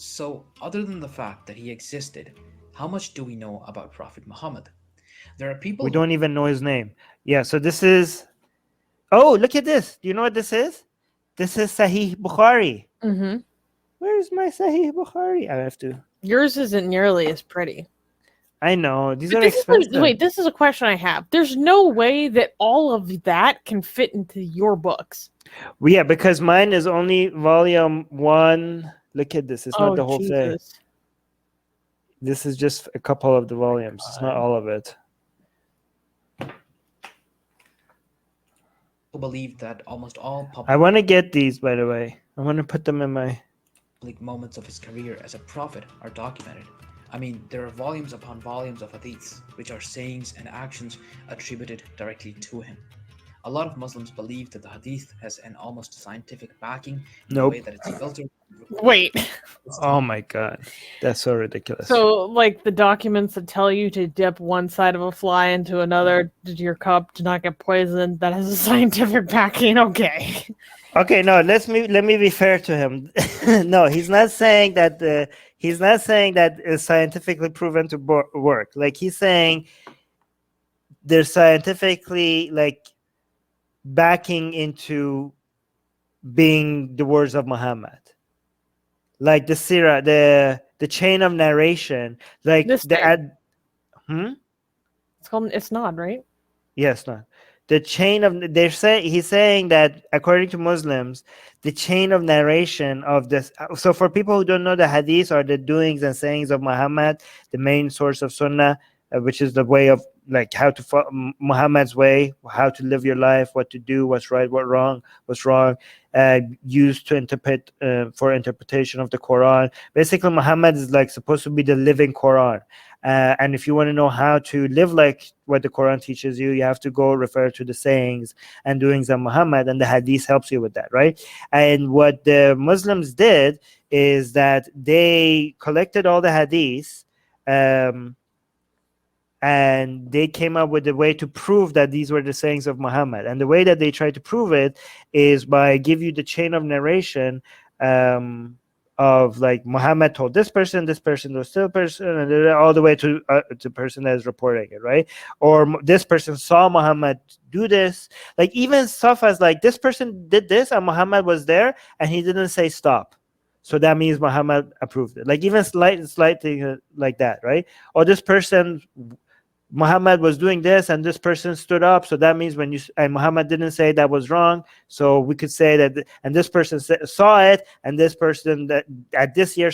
So, other than the fact that he existed, how much do we know about Prophet Muhammad? There are We people who don't even know his name. Yeah, so this is. Oh, look at this. Do you know what this is? This is Sahih Bukhari. Mm-hmm. Where's my Sahih Bukhari? I have to. Yours isn't nearly as pretty. I know these But are this is a, expensive. wait. This is a question I have. There's no way that all of that can fit into your books. Well, yeah, because mine is only volume one. Look at this. It's not Oh the whole thing. Jesus! This is just a couple of the volumes. It's not all of it. believe that almost all I want to get these, by the way. I want to put them in my. public moments of his career as a prophet are documented. I mean, there are volumes upon volumes of hadiths, which are sayings and actions attributed directly to him. A lot of Muslims believe that the hadith has an almost scientific backing in the way Nope. that it's filtered. Wait. Oh my god, that's so ridiculous. So, like the documents that tell you to dip one side of a fly into another to your cup to not get poisoned, that has a scientific backing. Okay. Okay, no, let me be fair to him. No, he's not saying that it's scientifically proven to work. Like he's saying there's scientifically like backing into being the words of Muhammad. Like the sirah, the chain of narration, like This the thing. hmm? It's called Isnad, right? Yes, no. The chain of he's saying that according to Muslims, the chain of narration of this. So for people who don't know, the hadith are the doings and sayings of Muhammad, the main source of Sunnah, which is the way of like how to follow Muhammad's way, how to live your life, what to do, what's right, what's wrong, used to interpret for interpretation of the Quran. Basically, Muhammad is like supposed to be the living Quran. And if you want to know how to live like what the Quran teaches you, you have to go refer to the sayings and doings of Muhammad, and the Hadith helps you with that, right? And what the Muslims did is that they collected all the Hadiths, and they came up with a way to prove that these were the sayings of Muhammad. And the way that they try to prove it is by give you the chain of narration. Of like Muhammad told this person was still person, and then all the way to the person that is reporting it, right? Or this person saw Muhammad do this. Like even stuff as like this person did this and Muhammad was there and he didn't say stop, so that means Muhammad approved it. Like even slight thing like that, right? Or this person Muhammad was doing this and this person stood up, so that means when you and Muhammad didn't say that was wrong, so we could say that, and this person saw it, and this person that at this year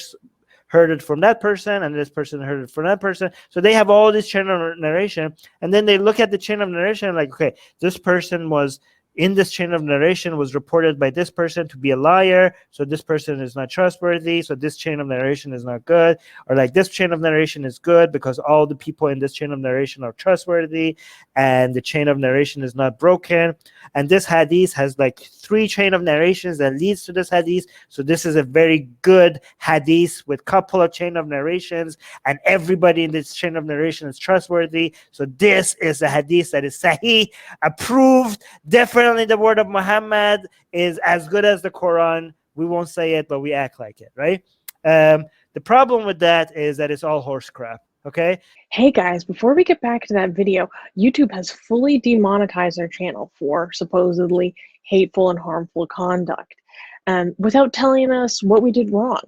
heard it from that person, and this person heard it from that person. So they have all this chain of narration, and then they look at the chain of narration like, okay, this person was in this chain of narration was reported by this person to be a liar, so this person is not trustworthy, so this chain of narration is not good. Or like this chain of narration is good because all the people in this chain of narration are trustworthy and the chain of narration is not broken. And this hadith has like 3 chain of narrations that leads to this hadith, so this is a very good hadith with couple of chain of narrations, and everybody in this chain of narration is trustworthy, so this is a hadith that is sahih, approved. Definitely the word of Muhammad is as good as the Quran. We won't say it, but we act like it, right? The problem with that is that it's all horse crap. Okay. Hey guys, before we get back to that video, YouTube has fully demonetized our channel for supposedly hateful and harmful conduct, without telling us what we did wrong.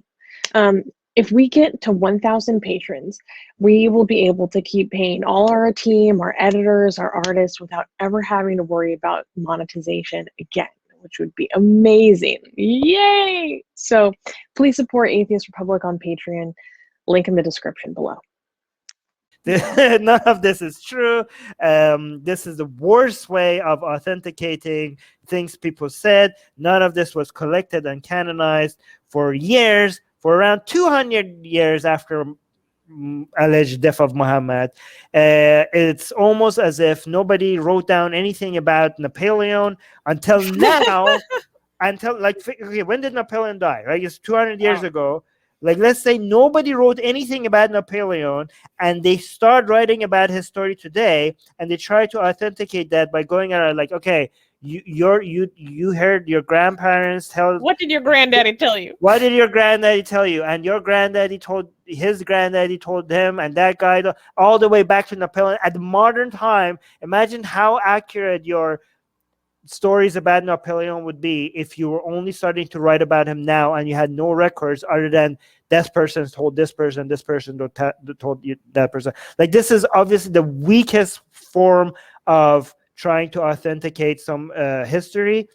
If we get to 1,000 patrons, we will be able to keep paying all our team, our editors, our artists without ever having to worry about monetization again, which would be amazing. Yay! So please support Atheist Republic on Patreon. Link in the description below. None of this is true. This is the worst way of authenticating things people said. None of this was collected and canonized for years, for around 200 years after alleged death of Muhammad. It's almost as if nobody wrote down anything about Napoleon until now. Until like, okay, when did Napoleon die? Right, it's 200 years ago. Like, let's say nobody wrote anything about Napoleon, and they start writing about his story today, and they try to authenticate that by going around like, okay, You heard your grandparents tell. What did your granddaddy tell you? What did your granddaddy tell you? And your granddaddy told his granddaddy told them, and that guy all the way back to Napoleon. At the modern time, imagine how accurate your stories about Napoleon would be if you were only starting to write about him now and you had no records other than this person told this person told you that person. Like, this is obviously the weakest form of trying to authenticate some history.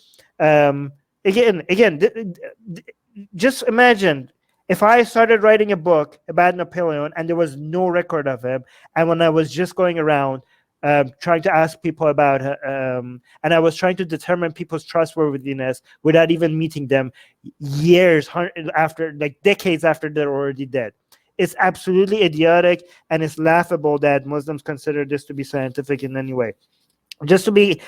Just imagine if I started writing a book about Napoleon and there was no record of him, and when I was just going around trying to ask people about and I was trying to determine people's trustworthiness without even meeting them years after, like decades after they're already dead. It's absolutely idiotic, and it's laughable that Muslims consider this to be scientific in any way. Just to be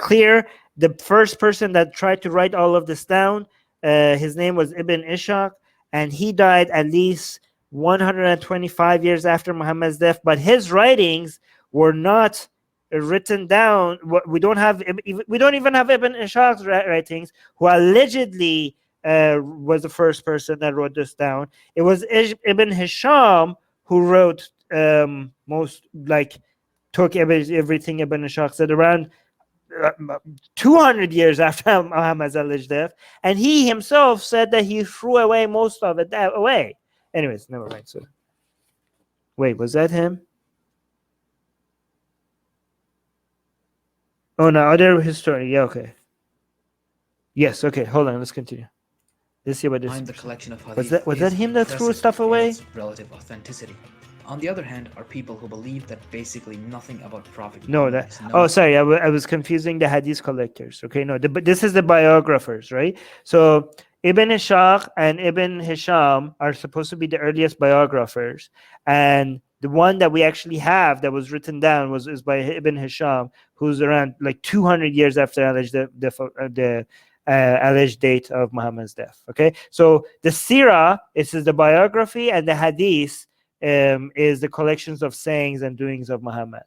clear, the first person that tried to write all of this down, his name was Ibn Ishaq, and he died at least 125 years after Muhammad's death, but his writings were not written down. We don't even have Ibn Ishaq's writings, who allegedly was the first person that wrote this down. It was Ibn Hisham who wrote took everything Ibn Ishaq said around 200 years after Muhammad's alleged death, and he himself said that he threw away most of it away. Anyways, never mind. So, wait, was that him? Oh no, other historian. Yeah, okay. Yes, okay. Hold on, let's continue. Let's see what this. Behind the collection of hadith Was that him that threw stuff away? Its relative authenticity. On the other hand, are people who believe that basically nothing about Prophet Muhammad is known. Oh, sorry, I was confusing the hadith collectors. Okay, no, but this is the biographers, right? So Ibn Ishaq and Ibn Hisham are supposed to be the earliest biographers, and the one that we actually have that was written down is by Ibn Hisham, who's around like 200 years after the alleged date of Muhammad's death. Okay, so the Sirah is the biography, and the Hadith is the collections of sayings and doings of Muhammad.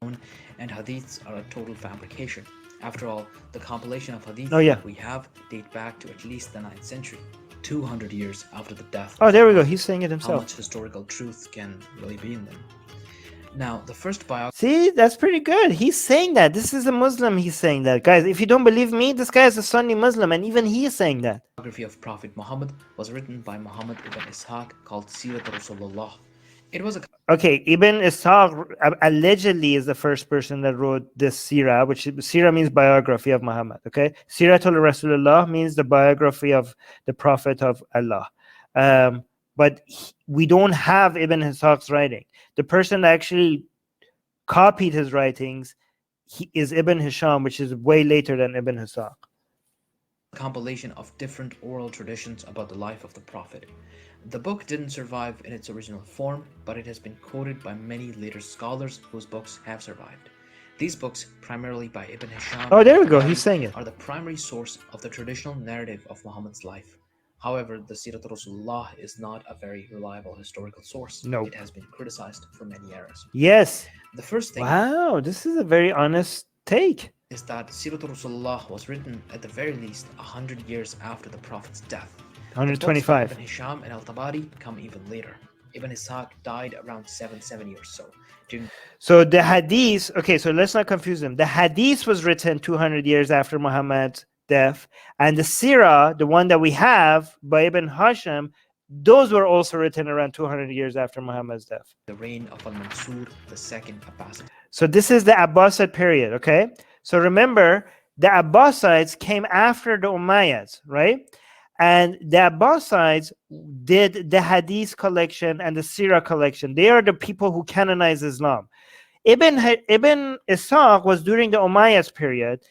And Hadiths are a total fabrication. After all, the compilation of Hadith that we have date back to at least the 9th century. 200 years after the death. Oh, there we go. He's saying it himself. How much historical truth can really be in them? Now, the first biography. See, that's pretty good. He's saying that. This is a Muslim. He's saying that. Guys, if you don't believe me, this guy is a Sunni Muslim, and even he is saying that. The biography of Prophet Muhammad was written by Muhammad ibn Ishaq called Sirat Rasulullah. It was a... Okay, Ibn Ishaq allegedly is the first person that wrote this Sirah, which Sirah means biography of Muhammad. Okay, Siratul Rasulullah means the biography of the Prophet of Allah. But we don't have Ibn Ishaq's writing. The person that actually copied his writings is Ibn Hisham, which is way later than Ibn Ishaq. Compilation of different oral traditions about the life of the Prophet. The book didn't survive in its original form, but it has been quoted by many later scholars whose books have survived. These books, primarily by Ibn Hisham, oh, there we go. He's saying it. Are the primary source of the traditional narrative of Muhammad's life. However, the Sirat Rasulullah is not a very reliable historical source. No. It has been criticized for many errors. Yes. The first thing... Wow, this is a very honest take. ...is that Sirat Rasulullah was written at the very least 100 years after the Prophet's death. 125. Ibn Hisham and Al-Tabari come even later. Ibn Ishaq died around 770 or so. So the Hadith, okay, so let's not confuse them. The Hadith was written 200 years after Muhammad's death, and the Sirah, the one that we have by Ibn Hisham, those were also written around 200 years after Muhammad's death. The reign of Al-Mansur, the second Abbasid. So this is the Abbasid period, okay? So remember, the Abbasids came after the Umayyads, right? And the Abbasids did the Hadith collection and the Sirah collection. They are the people who canonized Islam. Ibn Ishaq was during the Umayyads period.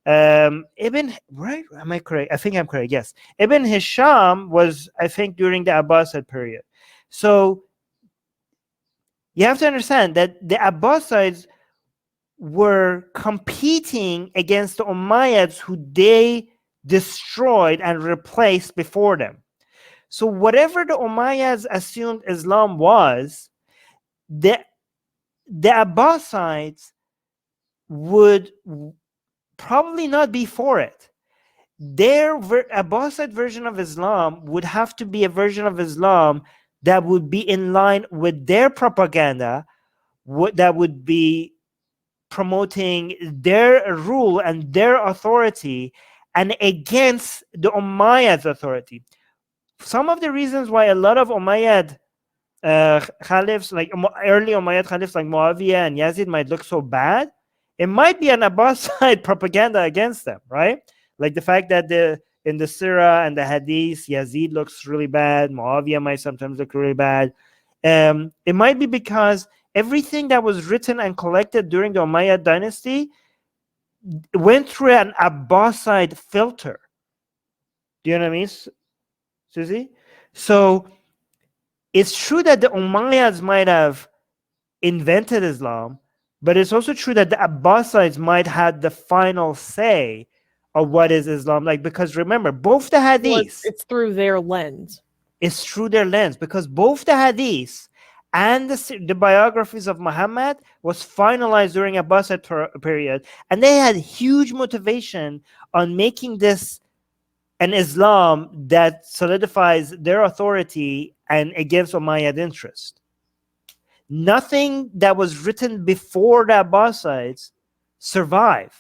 Right? Am I correct? I think I'm correct. Yes. Ibn Hisham was, I think, during the Abbasid period. So you have to understand that the Abbasids were competing against the Umayyads, who they destroyed and replaced before them. So whatever the Umayyads assumed Islam was, the Abbasids would probably not be for it. Their Abbasid version of Islam would have to be a version of Islam that would be in line with their propaganda, that would be promoting their rule and their authority and against the Umayyad's authority. Some of the reasons why a lot of Umayyad caliphs, like early Umayyad caliphs like Muawiyah and Yazid, might look so bad, it might be an Abbasid propaganda against them, right? Like the fact that in the Sirah and the Hadith, Yazid looks really bad, Muawiyah might sometimes look really bad. It might be because everything that was written and collected during the Umayyad dynasty went through an Abbasid filter. Do you know what I mean, Susie? So it's true that the Umayyads might have invented Islam, but it's also true that the Abbasids might have the final say of what is Islam like. Because remember, both the Hadiths... It's through their lens. It's through their lens, because both the Hadiths and the biographies of Muhammad was finalized during Abbasid period, and they had huge motivation on making this an Islam that solidifies their authority and against Umayyad interest. Nothing that was written before the Abbasids survived,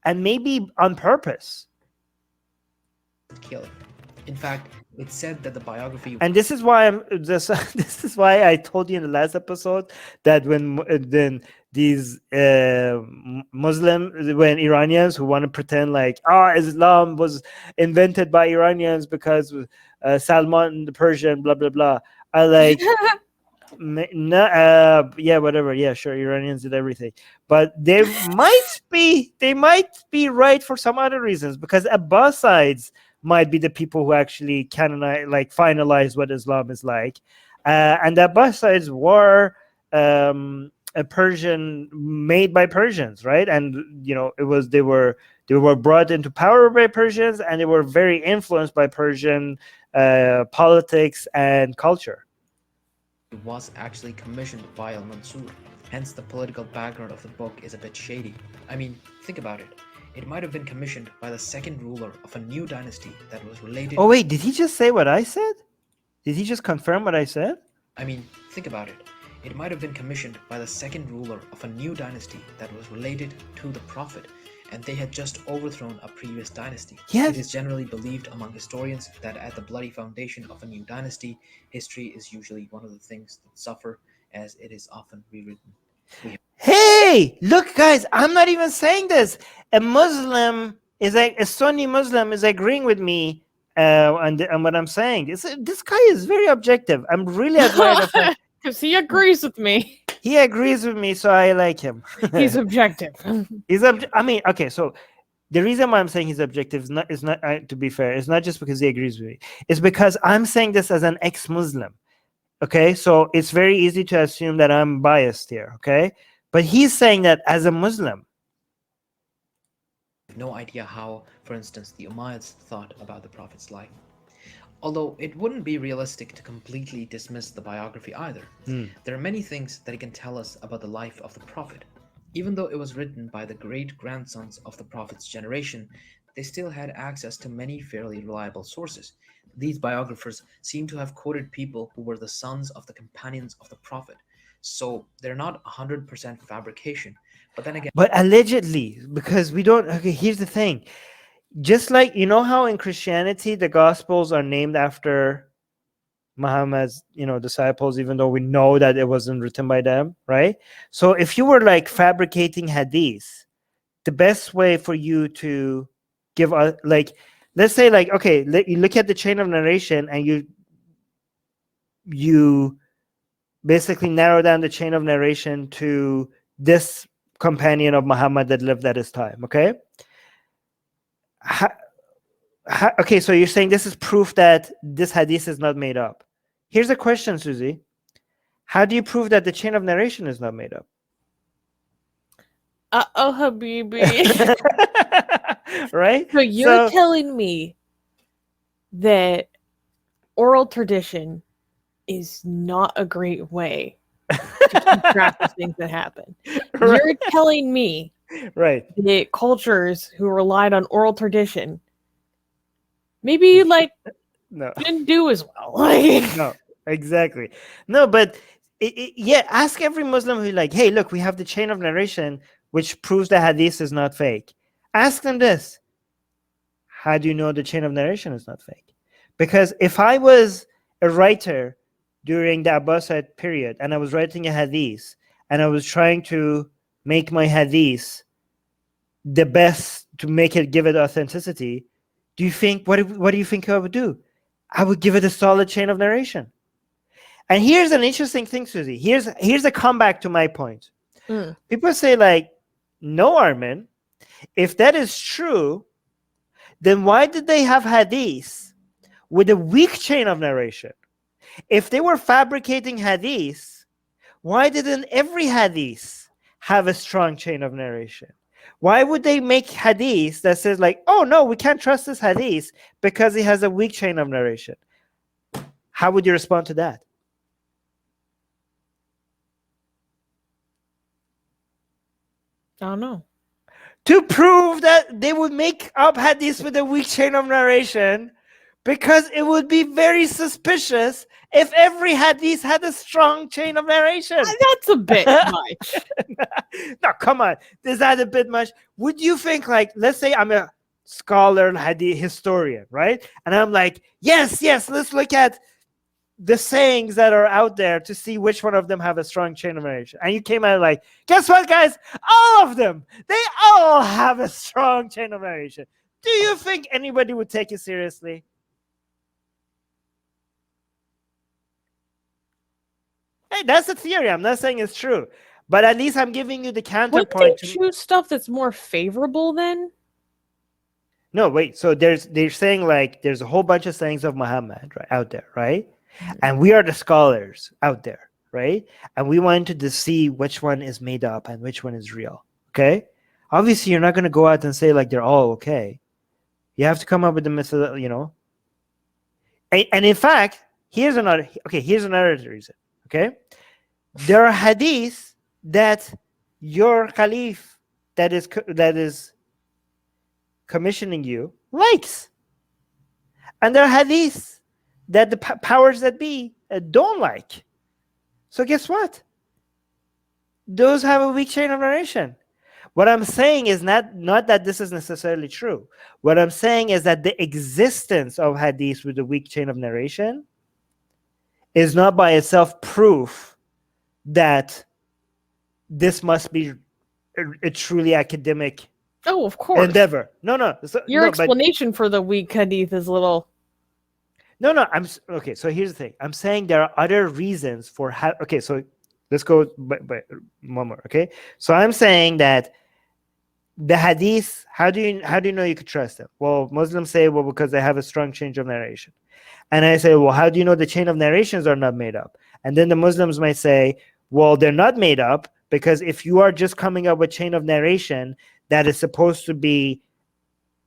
and maybe on purpose. Killing. In fact, it's said that the biography. And this is why this is why I told you in the last episode that when these when Iranians who want to pretend like Islam was invented by Iranians because Salman the Persian, blah blah blah, I like. Yeah, whatever. Yeah, sure. Iranians did everything, but they might be right for some other reasons, because Abbasids might be the people who actually finalize what Islam is like, and the Abbasids were a Persian made by Persians, right? And they were brought into power by Persians, and they were very influenced by Persian politics and culture. It was actually commissioned by al-Mansur. Hence, the political background of the book is a bit shady. I mean, think about it. It might have been commissioned by the second ruler of a new dynasty that was related... Oh wait, did he just say what I said? Did he just confirm what I said? I mean, think about it. It might have been commissioned by the second ruler of a new dynasty that was related to the Prophet, and they had just overthrown a previous dynasty. Yes. It is generally believed among historians that at the bloody foundation of a new dynasty, history is usually one of the things that suffer, as it is often rewritten. Hey, look, guys, I'm not even saying this. A Sunni Muslim is agreeing with me on what I'm saying. This guy is very objective. I'm really admired of him. Because he agrees with me. He agrees with me, so I like him. He's objective. I mean, okay, so the reason why I'm saying he's objective is not to be fair, it's not just because he agrees with me. It's because I'm saying this as an ex-Muslim. Okay, so it's very easy to assume that I'm biased here. Okay, but he's saying that as a Muslim. No idea how, for instance, the Umayyads thought about the Prophet's life. Although it wouldn't be realistic to completely dismiss the biography either. There are many things that it can tell us about the life of the Prophet. Even though it was written by the great-grandsons of the Prophet's generation, they still had access to many fairly reliable sources. These biographers seem to have quoted people who were the sons of the companions of the Prophet. So they're not 100% fabrication. But then again... But allegedly, because we don't... Okay, here's the thing. Just like, how in Christianity, the Gospels are named after Muhammad's, disciples, even though we know that it wasn't written by them, right? So if you were like fabricating hadith, the best way for you to give a, let's say okay, you look at the chain of narration and you basically narrow down the chain of narration to this companion of Muhammad that lived at his time, okay? Okay, so you're saying this is proof that this hadith is not made up. Here's a question, Susie. How do you prove that the chain of narration is not made up? Habibi. Right? So you're telling me that oral tradition is not a great way to keep track of things that happen. Right. You're telling me Right. the cultures who relied on oral tradition maybe like No. didn't do as well. Like, No, exactly. No, but yeah, ask every Muslim who like, hey, look, we have the chain of narration which proves the hadith is not fake. Ask them this: how do you know the chain of narration is not fake? Because if I was a writer during the Abbasid period and I was writing a hadith and I was trying to make my hadith the best to make it give it authenticity, do you think what do you think I would do? I would give it a solid chain of narration. And here's an interesting thing, Susie. Here's a comeback to my point. People say like, no, Armin, if that is true, then why did they have hadith with a weak chain of narration? If they were fabricating hadith, why didn't every hadith have a strong chain of narration? Why would they make hadith that says like, oh no, we can't trust this hadith because it has a weak chain of narration? How would you respond to that? I don't know. To prove that they would make up hadith with a weak chain of narration, because it would be very suspicious if every hadith had a strong chain of narration. That's a bit much. No, come on. Is that a bit much? Would you think, like, let's say I'm a scholar, hadith historian, right? And I'm like, yes, let's look at the sayings that are out there to see which one of them have a strong chain of narration. And you came out like, guess what, guys? All of them, they all have a strong chain of narration. Do you think anybody would take it seriously? Hey, that's a theory. I'm not saying it's true. But at least I'm giving you the counterpoint. Wouldn't they choose stuff that's more favorable then? No, wait. So they're saying like there's a whole bunch of sayings of Muhammad out there, right? And we are the scholars out there, right? And we wanted to see which one is made up and which one is real. Okay. Obviously, you're not going to go out and say like they're all okay. You have to come up with the method, you know. And in fact, here's another reason. Okay. There are hadiths that your caliph that is commissioning you likes. And there are hadiths that the powers that be don't like. So guess what? Those have a weak chain of narration. What I'm saying is not that this is necessarily true. What I'm saying is that the existence of hadith with a weak chain of narration is not by itself proof that this must be a truly academic of course endeavor. No. Your explanation for the weak hadith is a little. No. Okay. So here's the thing. I'm saying there are other reasons for how. Okay. So let's go by one more. Okay. So I'm saying that the hadith. How do you know you could trust them? Well, Muslims say, well, because they have a strong chain of narration. And I say, well, how do you know the chain of narrations are not made up? And then the Muslims might say, well, they're not made up because if you are just coming up with chain of narration that is supposed to be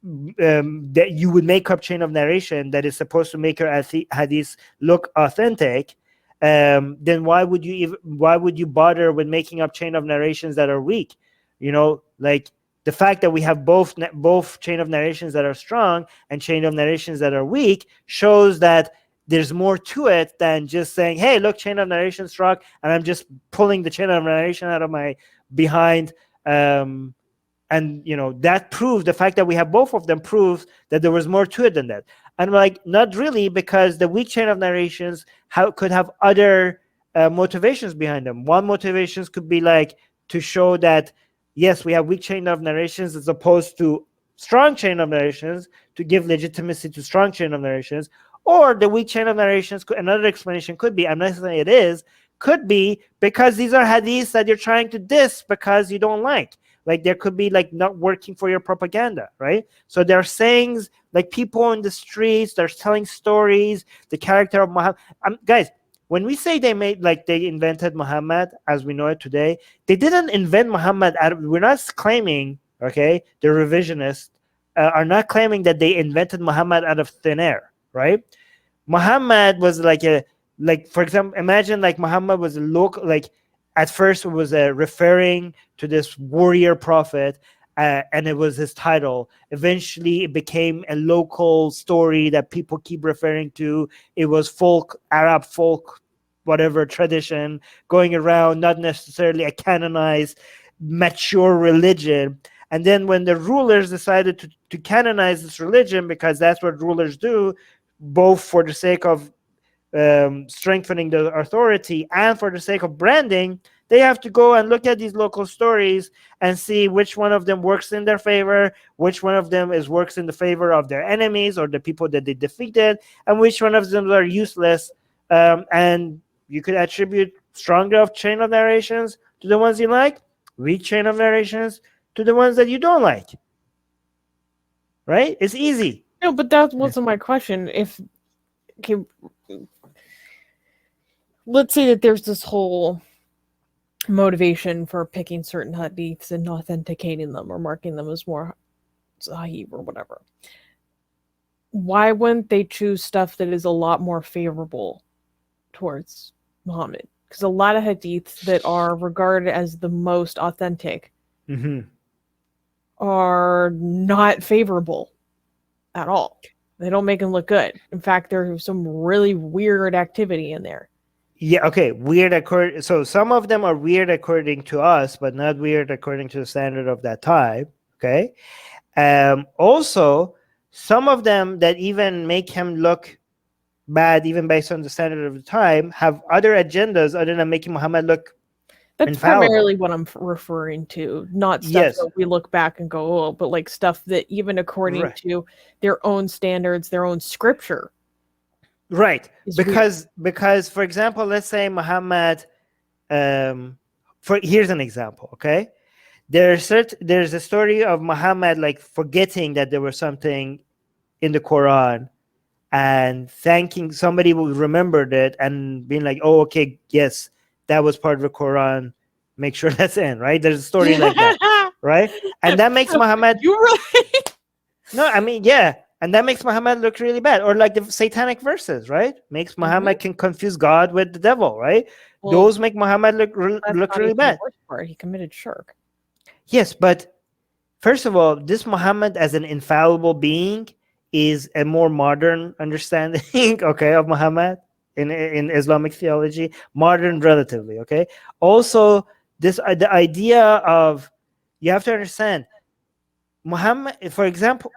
that you would make up chain of narration that is supposed to make your hadith look authentic, then why would you bother with making up chain of narrations that are weak? You know, like the fact that we have both chain of narrations that are strong and chain of narrations that are weak shows that there's more to it than just saying, hey, look, chain of narration strong, and I'm just pulling the chain of narration out of my behind. And you know, that proves the fact that we have both of them proves that there was more to it than that. And like, not really, because the weak chain of narrations could have other motivations behind them. One motivations could be like to show that yes, we have weak chain of narrations as opposed to strong chain of narrations to give legitimacy to strong chain of narrations. Or the weak chain of narrations, another explanation could be, I'm not saying it is, could be because these are hadiths that you're trying to diss because you don't like. Like there could be like not working for your propaganda, right? So there are sayings like people on the streets, they're telling stories, the character of Muhammad. Guys, when we say they invented Muhammad as we know it today, they didn't invent Muhammad. We're not claiming, okay, the revisionists are not claiming that they invented Muhammad out of thin air, right? Muhammad was for example, imagine like Muhammad was a local, like at first it was referring to this warrior prophet, and it was his title. Eventually it became a local story that people keep referring to. It was Arab folk, whatever tradition going around, not necessarily a canonized mature religion. And then when the rulers decided to canonize this religion, because that's what rulers do, both for the sake of strengthening the authority and for the sake of branding, they have to go and look at these local stories and see which one of them works in their favor, which one of them works in the favor of their enemies or the people that they defeated, and which one of them are useless. And you could attribute stronger chain of narrations to the ones you like, weak chain of narrations to the ones that you don't like. Right? It's easy. No, but that wasn't my question. Okay, let's say that there's this whole motivation for picking certain hadiths and authenticating them or marking them as more sahih or whatever. Why wouldn't they choose stuff that is a lot more favorable towards Muhammad? Because a lot of hadiths that are regarded as the most authentic are not favorable at all. They don't make him look good. In fact, there's some really weird activity in there. Yeah, okay. Weird so some of them are weird according to us, but not weird according to the standard of that time. Okay. Also, some of them that even make him look bad, even based on the standard of the time, have other agendas other than making Muhammad look That's infallible. primarily what I'm referring to. Not stuff that we look back and go, oh, but like stuff that even according to their own standards, their own scripture. Right. Because for example, let's say Muhammad, here's an example, okay? There's a story of Muhammad like forgetting that there was something in the Quran and thanking somebody who remembered it and being like, oh, okay, yes, that was part of the Quran. Make sure that's in, right? There's a story like that, right? And that makes Muhammad... You really... No, I mean, yeah. And that makes Muhammad look really bad. Or like the satanic verses, right? Makes Muhammad can confuse God with the devil, right? Well, those make Muhammad look really bad. The worst part. He committed shirk. Yes, but first of all, this Muhammad as an infallible being is a more modern understanding, okay, of Muhammad in Islamic theology. Modern relatively, okay? Also, the idea of, you have to understand, Muhammad, for example,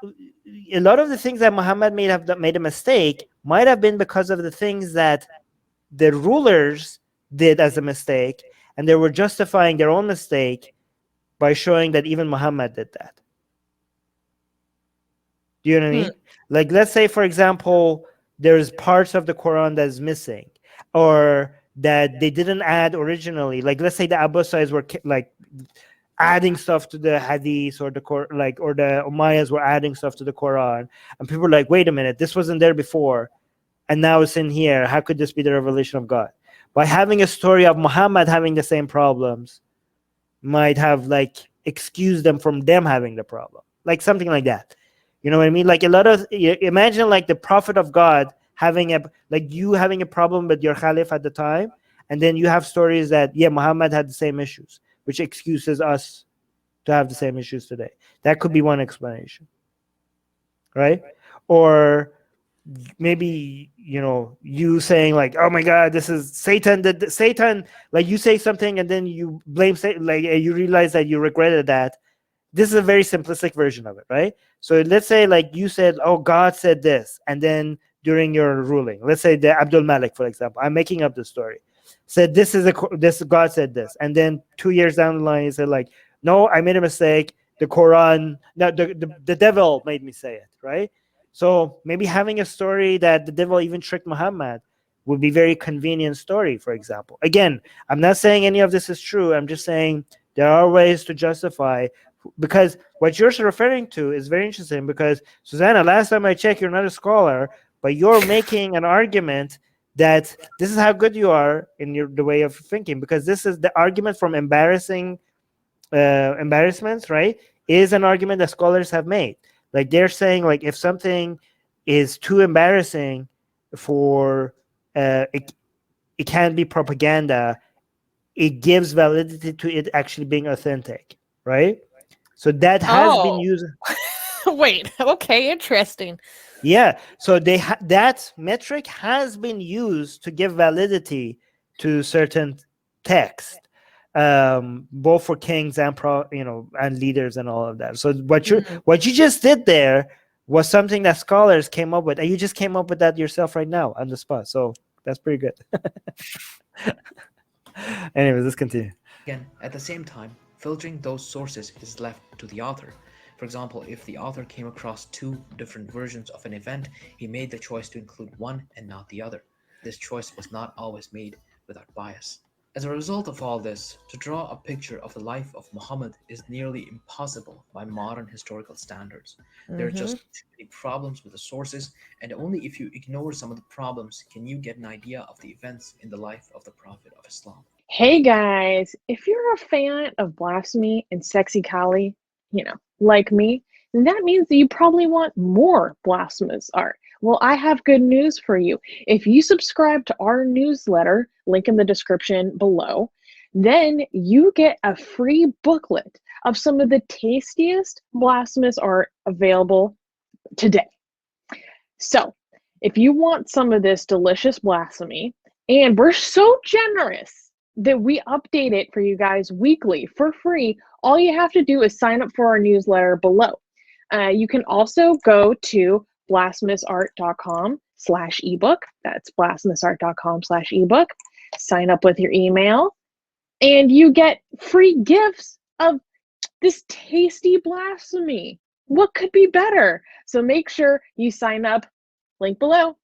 a lot of the things that Muhammad made a mistake might have been because of the things that the rulers did as a mistake, and they were justifying their own mistake by showing that even Muhammad did that. Do you know what I mean? Like, let's say, for example, there's parts of the Quran that's missing, or that they didn't add originally. Like, let's say the Abbasids were like adding stuff to the hadith, or the Umayyads were adding stuff to the Quran, and people were like, wait a minute, this wasn't there before and now it's in here. How could this be the revelation of God? By having a story of Muhammad having the same problems might have like excused them from them having the problem, like something like that. You know what I mean? Like a lot of, imagine like the prophet of God having a problem with your caliph at the time, and then you have stories that Muhammad had the same issues, which excuses us to have the same issues today. That could be one explanation, right? Or maybe, you saying like, oh my God, this is Satan. Satan, like you say something and then you blame Satan, like you realize that you regretted that. This is a very simplistic version of it, right? So let's say like you said, oh, God said this, and then during your ruling, let's say the Abdul Malik, for example, I'm making up the story, said this God said this, and then 2 years down the line he said like, no, I made a mistake, the Quran, no, the devil made me say it, right? So maybe having a story that the devil even tricked Muhammad would be very convenient story, for example. Again, I'm not saying any of this is true. I'm just saying there are ways to justify, because what you're referring to is very interesting, because Susanna, last time I checked, you're not a scholar, but you're making an argument that this is how good you are in the way of thinking, because this is the argument from embarrassments, right? Is an argument that scholars have made. Like they're saying, like if something is too embarrassing for it can't be propaganda, it gives validity to it actually being authentic, right? So that has been Oh. used. Wait. Okay. Interesting. Yeah, so that metric has been used to give validity to certain text, both for kings and and leaders and all of that. So what you just did there was something that scholars came up with, and you just came up with that yourself right now on the spot. So that's pretty good. Anyways, let's continue. Again, at the same time, filtering those sources is left to the author. For example, if the author came across two different versions of an event, he made the choice to include one and not the other. This choice was not always made without bias. As a result of all this, to draw a picture of the life of Muhammad is nearly impossible by modern historical standards. There are just too many problems with the sources, and only if you ignore some of the problems can you get an idea of the events in the life of the Prophet of Islam. Hey guys, if you're a fan of blasphemy and sexy Kali, like me, then that means that you probably want more blasphemous art. Well, I have good news for you. If you subscribe to our newsletter, link in the description below, then you get a free booklet of some of the tastiest blasphemous art available today. So, if you want some of this delicious blasphemy, and we're so generous that we update it for you guys weekly for free, all you have to do is sign up for our newsletter below. You can also go to blasphemousart.com/ebook. That's blasphemousart.com/ebook. Sign up with your email, and you get free gifts of this tasty blasphemy. What could be better? So make sure you sign up. Link below.